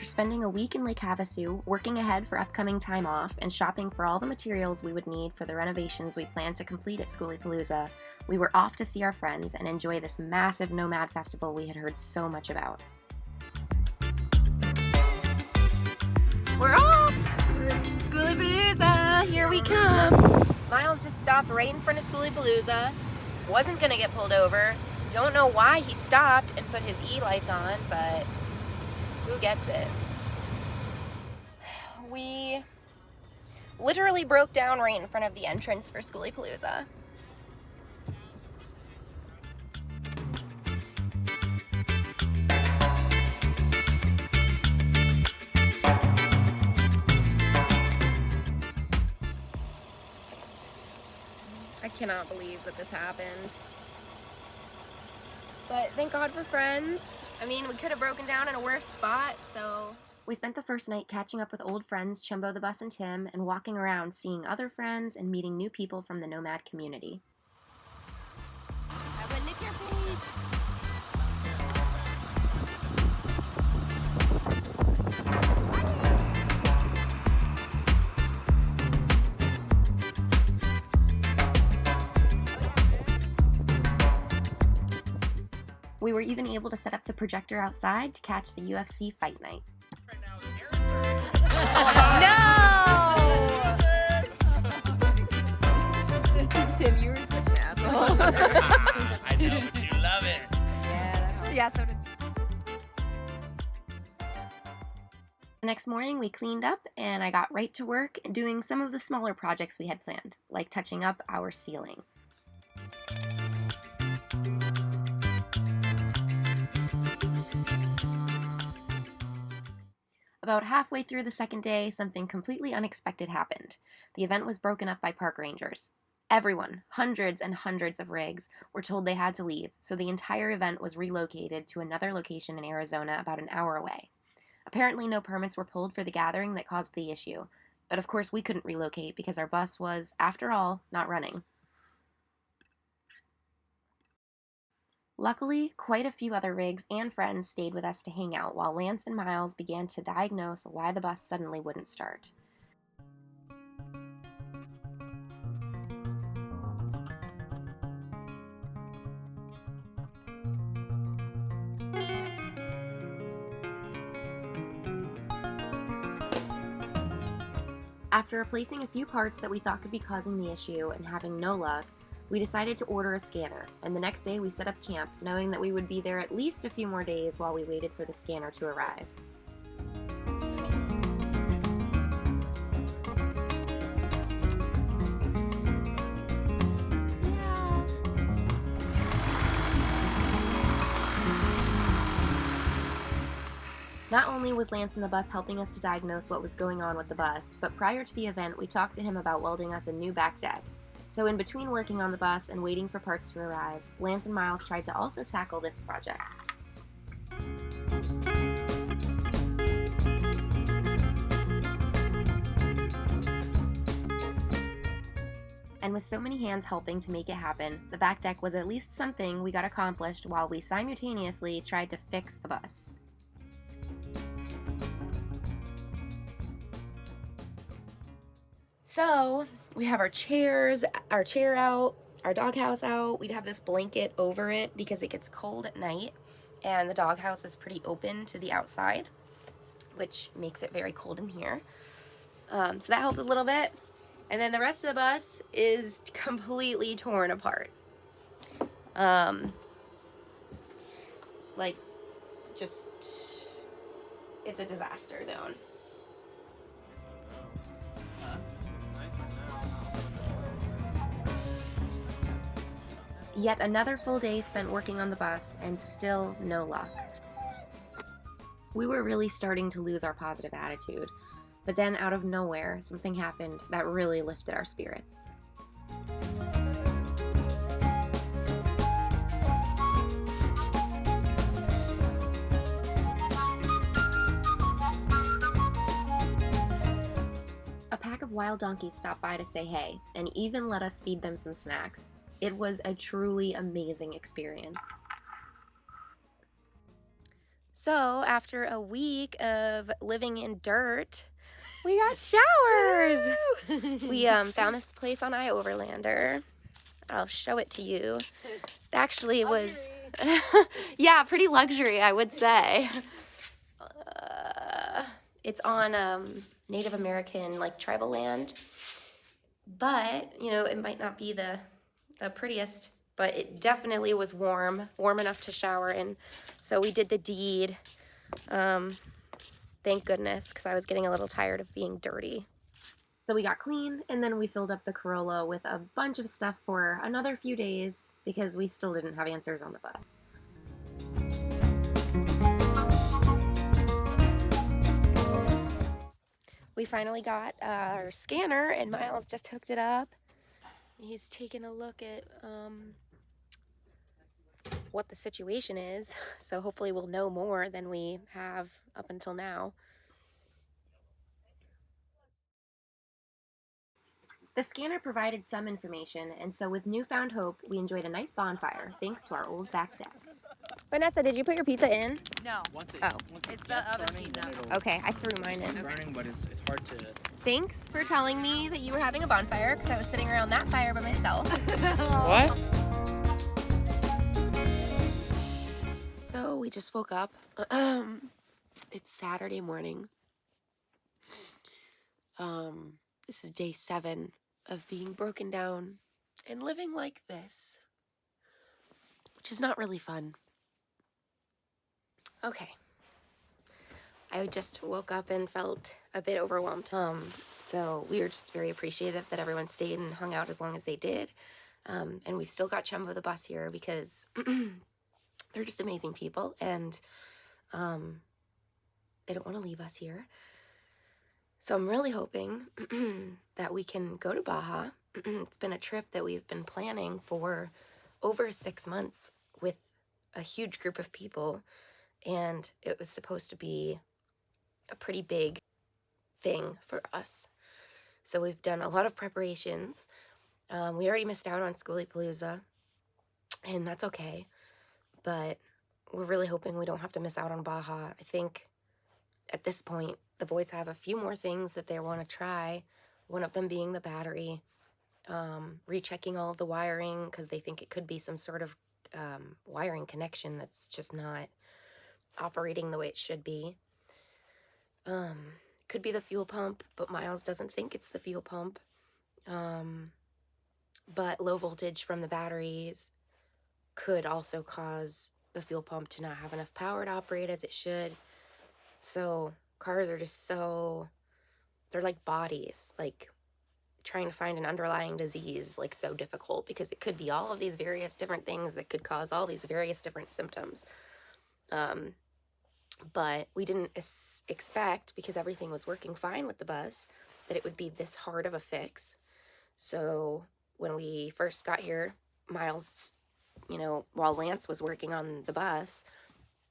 After spending a week in Lake Havasu, working ahead for upcoming time off, and shopping for all the materials we would need for the renovations we planned to complete at Schoolypalooza, we were off to see our friends and enjoy this massive Nomad festival we had heard so much about. We're off! Schoolypalooza! Here we come! Miles just stopped right in front of Schoolypalooza. Wasn't gonna get pulled over. Don't know why he stopped and put his e-lights on, but who gets it? We literally broke down right in front of the entrance for Schoolypalooza. I cannot believe that this happened. But thank God for friends. I mean, we could have broken down in a worse spot, so... We spent the first night catching up with old friends Chimbo the Bus and Tim, and walking around seeing other friends and meeting new people from the Nomad community. I will lick your feet. We were even able to set up the projector outside to catch the UFC fight night. No! Tim, you were such an asshole. I know, but you love it. Yeah, so does. The next morning, we cleaned up, and I got right to work doing some of the smaller projects we had planned, like touching up our ceiling. About halfway through the second day, something completely unexpected happened. The event was broken up by park rangers. Everyone, hundreds and hundreds of rigs, were told they had to leave, so the entire event was relocated to another location in Arizona about an hour away. Apparently no permits were pulled for the gathering that caused the issue, but of course we couldn't relocate because our bus was, after all, not running. Luckily, quite a few other rigs and friends stayed with us to hang out while Lance and Miles began to diagnose why the bus suddenly wouldn't start. After replacing a few parts that we thought could be causing the issue and having no luck, we decided to order a scanner, and the next day we set up camp, knowing that we would be there at least a few more days while we waited for the scanner to arrive. Not only was Lance in the bus helping us to diagnose what was going on with the bus, but prior to the event we talked to him about welding us a new back deck. So in between working on the bus and waiting for parts to arrive, Lance and Miles tried to also tackle this project. And with so many hands helping to make it happen, the back deck was at least something we got accomplished while we simultaneously tried to fix the bus. So, we have our chair out, our doghouse out. We'd have this blanket over it because it gets cold at night, and the doghouse is pretty open to the outside, which makes it very cold in here. So that helped a little bit. And then the rest of the bus is completely torn apart. It's a disaster zone. Yet another full day spent working on the bus, and still no luck. We were really starting to lose our positive attitude, but then out of nowhere, something happened that really lifted our spirits. A pack of wild donkeys stopped by to say hey, and even let us feed them some snacks. It was a truly amazing experience. So after a week of living in dirt, we got showers. We found this place on iOverlander. I'll show it to you. It actually was, yeah, pretty luxury, I would say. It's on Native American, like, tribal land. But, you know, it might not be the prettiest, but it definitely was warm enough to shower in. So we did the deed. Thank goodness, because I was getting a little tired of being dirty. So we got clean, and then we filled up the Corolla with a bunch of stuff for another few days because we still didn't have answers on the bus. We finally got our scanner, and Miles just hooked it up. He's taking a look at what the situation is, so hopefully we'll know more than we have up until now. The scanner provided some information, and so with newfound hope, we enjoyed a nice bonfire thanks to our old back deck. Vanessa, did you put your pizza in? No. Once it, Oh. once it It's the gets oven burning, heating then up. it'll Okay, I threw mine start in. burning, but it's hard to... Thanks for telling me that you were having a bonfire, because I was sitting around that fire by myself. What? So we just woke up. It's Saturday morning. This is day 7 of being broken down and living like this, which is not really fun. Okay. I just woke up and felt a bit overwhelmed. So we were just very appreciative that everyone stayed and hung out as long as they did. And we've still got Chumbo the bus here because they're just amazing people, and they don't want to leave us here. So I'm really hoping that we can go to Baja. It's been a trip that we've been planning for over 6 months with a huge group of people, and it was supposed to be a pretty big thing for us. So we've done a lot of preparations. We already missed out on Schoolie-Palooza, and that's okay, but we're really hoping we don't have to miss out on Baja. I think at this point, the boys have a few more things that they want to try, one of them being the battery, rechecking all of the wiring because they think it could be some sort of wiring connection that's just not operating the way it should be. Could be the fuel pump, but Miles doesn't think it's the fuel pump. But low voltage from the batteries could also cause the fuel pump to not have enough power to operate as it should. So cars are just so, they're like bodies, like trying to find an underlying disease, like so difficult because it could be all of these various different things that could cause all these various different symptoms. But we didn't expect, because everything was working fine with the bus, that it would be this hard of a fix. So when we first got here, Miles, you know, while Lance was working on the bus,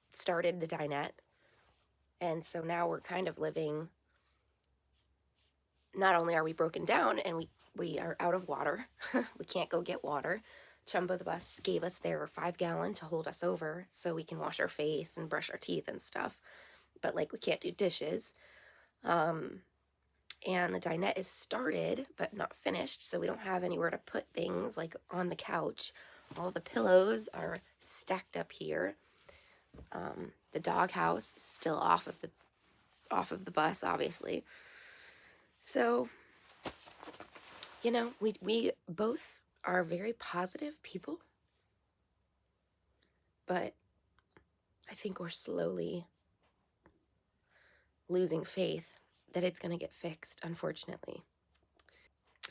started the dinette. And so now we're kind of living, not only are we broken down and we are out of water, we can't go get water. Chumbo the bus gave us their 5-gallon to hold us over so we can wash our face and brush our teeth and stuff. But like we can't do dishes. And the dinette is started but not finished, so we don't have anywhere to put things like on the couch. All the pillows are stacked up here. The doghouse is still off of the bus, obviously. So, you know, we both are very positive people, but I think we're slowly losing faith that it's going to get fixed, unfortunately.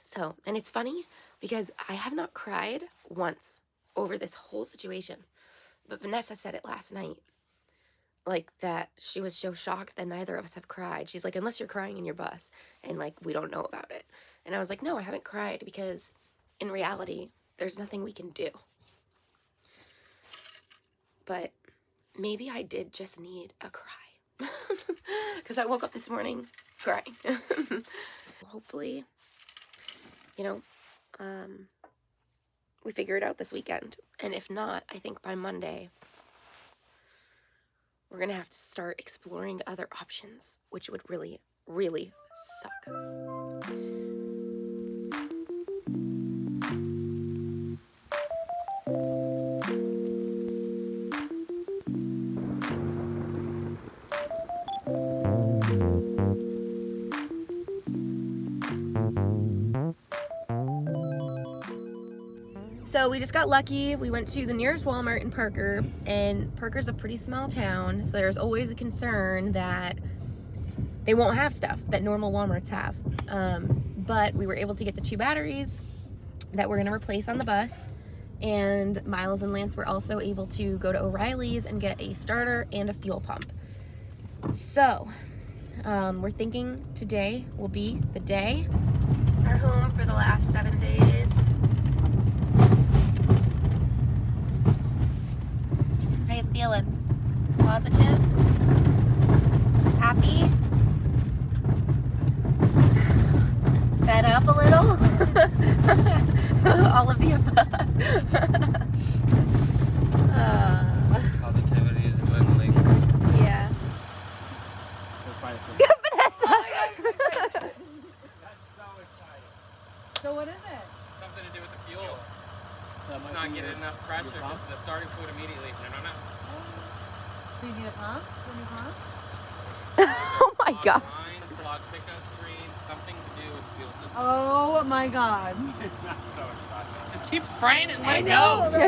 So, and it's funny because I have not cried once over this whole situation, but Vanessa said it last night, like that she was so shocked that neither of us have cried. She's like, unless you're crying in your bus and like we don't know about it. And I was like, no, I haven't cried because in reality, there's nothing we can do. But maybe I did just need a cry because I woke up this morning crying. Hopefully, you know, we figure it out this weekend. And if not, I think by Monday, we're gonna have to start exploring other options, which would really, really suck. So we just got lucky. We went to the nearest Walmart in Parker, and Parker's a pretty small town, so there's always a concern that they won't have stuff that normal Walmarts have. But we were able to get the 2 batteries that we're gonna replace on the bus, and Miles and Lance were also able to go to O'Reilly's and get a starter and a fuel pump. So we're thinking today will be the day. Our home for the last 7 days. How you feeling? Positive? Happy? Fed up a little? All of the above. Positivity is dwindling. Yeah. Vanessa! So what is it? Something to do with the fuel. It's not getting enough pressure because the starting fluid immediately. No. So you need a pump? Do you need a pump? Oh my god. Line, clogged pickup screen, something to do with the fuel system. Oh my god. So excited. Just keep spraying and let I it know. go.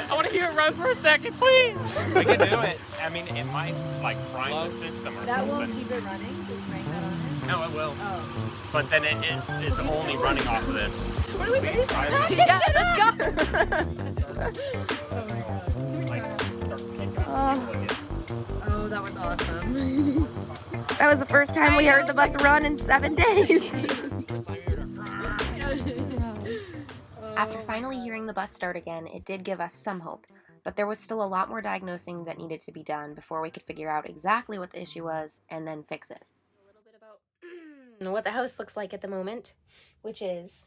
I want to hear it run for a second, please. We can do it. I mean, it might like prime the system or That something. won't keep it running? Just spraying that on it? No, it will. Oh. But then it is only running off of this. What are we waiting for? Yeah, let's go! Oh my god. Like, start kicking Oh. Oh, that was awesome. That was the first time we heard the bus run in 7 days. After finally hearing the bus start again, it did give us some hope, but there was still a lot more diagnosing that needed to be done before we could figure out exactly what the issue was and then fix it. A little bit about what the house looks like at the moment, which is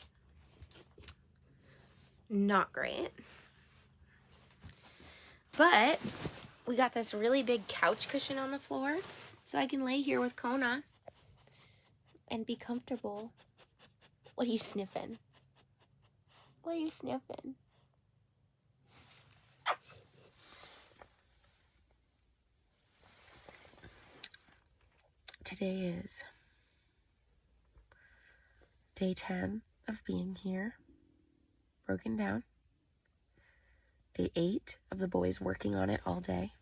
not great. But we got this really big couch cushion on the floor, so I can lay here with Kona and be comfortable. What are you sniffing? What are you sniffing? Today is day 10 of being here, broken down. Day 8 of the boys working on it all day.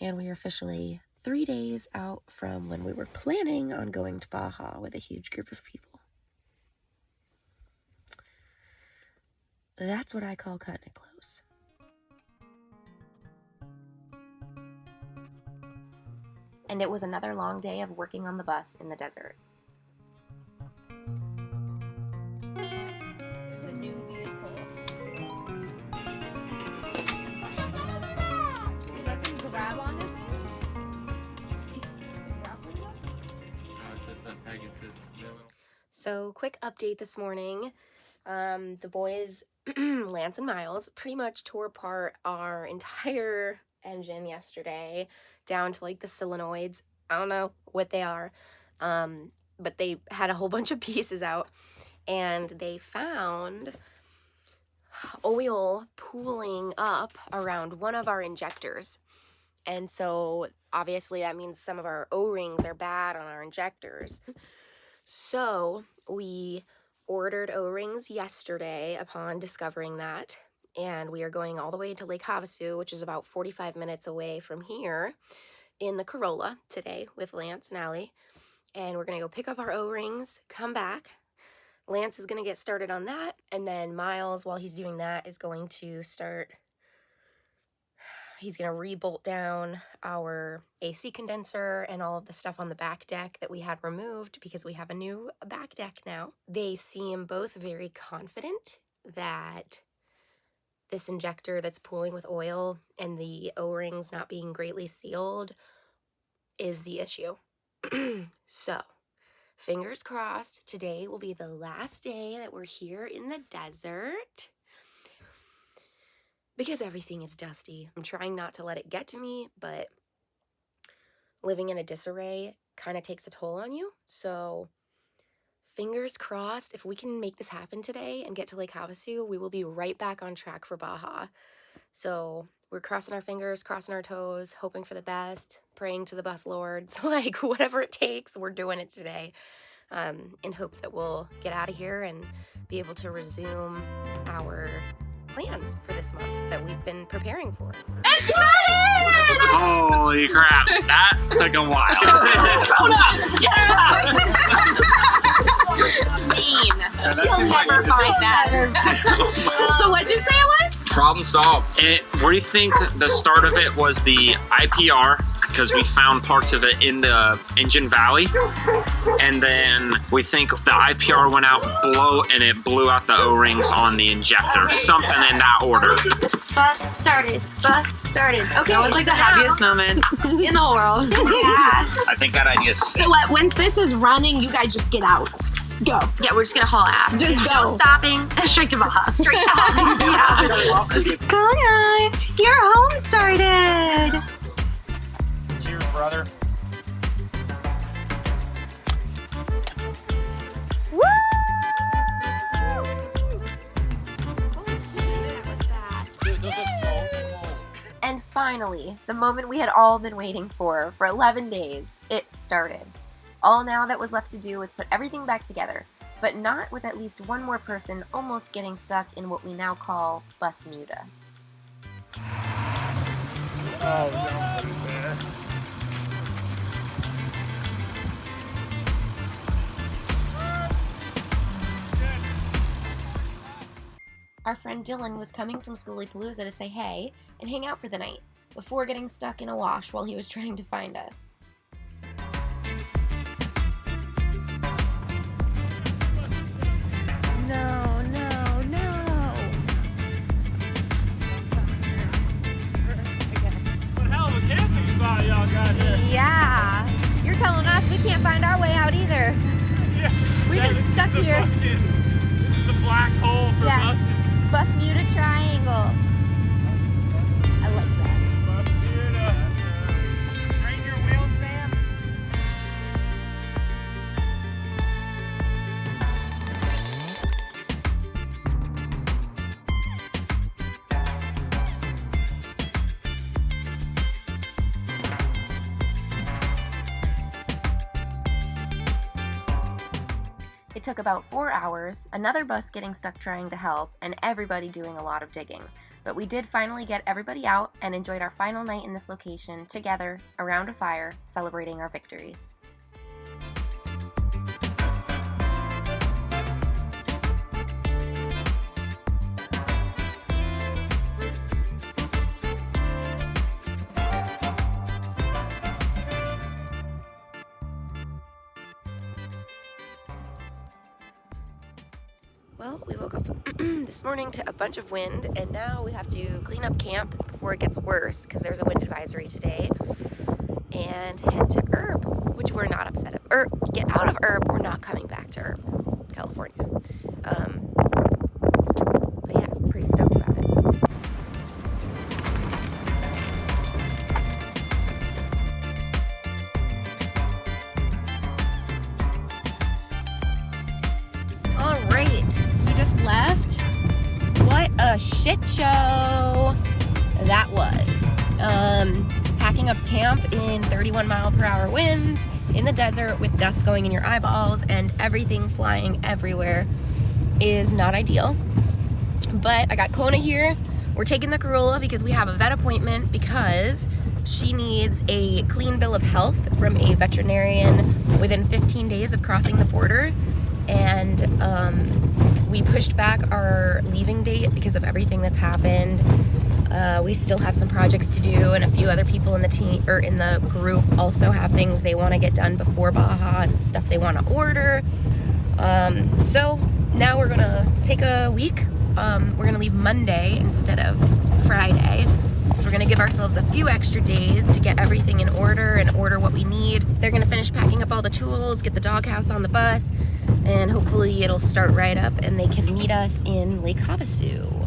And we are officially 3 days out from when we were planning on going to Baja with a huge group of people. That's what I call cutting it close. And it was another long day of working on the bus in the desert. There's a new vehicle. Is that thing grab on it? So, quick update this morning. The boys, Lance and Miles, pretty much tore apart our entire engine yesterday, down to like the solenoids. I don't know what they are, but they had a whole bunch of pieces out, and they found oil pooling up around one of our injectors. And so obviously that means some of our O-rings are bad on our injectors. So we ordered O-rings yesterday upon discovering that, and we are going all the way to Lake Havasu, which is about 45 minutes away from here, in the Corolla today with Lance and Allie. And we're going to go pick up our O-rings, come back. Lance is going to get started on that, and then Miles, while he's doing that, is going to he's going to re-bolt down our AC condenser and all of the stuff on the back deck that we had removed because we have a new back deck now. They seem both very confident that this injector that's pooling with oil and the O-rings not being greatly sealed is the issue. So, fingers crossed, today will be the last day that we're here in the desert. because everything is dusty. I'm trying not to let it get to me, but living in a disarray kind of takes a toll on you. So fingers crossed, if we can make this happen today and get to Lake Havasu, we will be right back on track for Baja. So we're crossing our fingers, crossing our toes, hoping for the best, praying to the bus lords, like whatever it takes, we're doing it today, in hopes that we'll get out of here and be able to resume our plans for this month that we've been preparing for. It started! Holy crap, that took a while. Oh no! Get her out! Mean. She'll never find that. So what'd you say it was? Problem solved. We think the start of it was the IPR, because we found parts of it in the engine valley, and then we think the IPR went out and it blew out the O-rings on the injector, something in that order. Bus started. Okay, That was like the happiest moment in the whole world. Yeah. I think that idea is So what, once this is running, you guys just get out. Go. Yeah, we're just gonna haul ass. Just go. No stopping. Straight to Baja. Straight to Baja. Yeah. Come on. Your home started. Cheers, brother. Dude, those are so cool. And finally, the moment we had all been waiting for 11 days, it started. All now that was left to do was put everything back together, but not with at least one more person almost getting stuck in what we now call bus muta. Our friend Dylan was coming from Schoolypalooza to say hey and hang out for the night, before getting stuck in a wash while he was trying to find us. No. What hell of a camping spot y'all got here? Yeah, you're telling us we can't find our way out either. Yeah. We've been stuck here. This is the black hole for buses. Bus muta triangle. I like that. Bus muta. Straighten your wheels, Sam. It took about 4 hours, another bus getting stuck trying to help, and everybody doing a lot of digging. But we did finally get everybody out and enjoyed our final night in this location together, around a fire, celebrating our victories. Well, we woke up this morning to a bunch of wind, and now we have to clean up camp before it gets worse, because there's a wind advisory today, and head to Herb, which we're not upset about. Or get out of Herb, we're not coming back to Herb, California. But yeah, pretty stoked about it. All right, we just left. What a shit show that was. Packing up camp in 31-mile-per-hour winds in the desert with dust going in your eyeballs and everything flying everywhere is not ideal. But I got Kona here. We're taking the Corolla because we have a vet appointment because she needs a clean bill of health from a veterinarian within 15 days of crossing the border. And we pushed back our leaving date because of everything that's happened. We still have some projects to do, and a few other people in the team or in the group also have things they want to get done before Baja and stuff they want to order. So now we're gonna take a week. We're gonna leave Monday instead of Friday. So we're gonna give ourselves a few extra days to get everything in order and order what we need. They're gonna finish packing up all the tools, get the doghouse on the bus, and hopefully it'll start right up and they can meet us in Lake Havasu.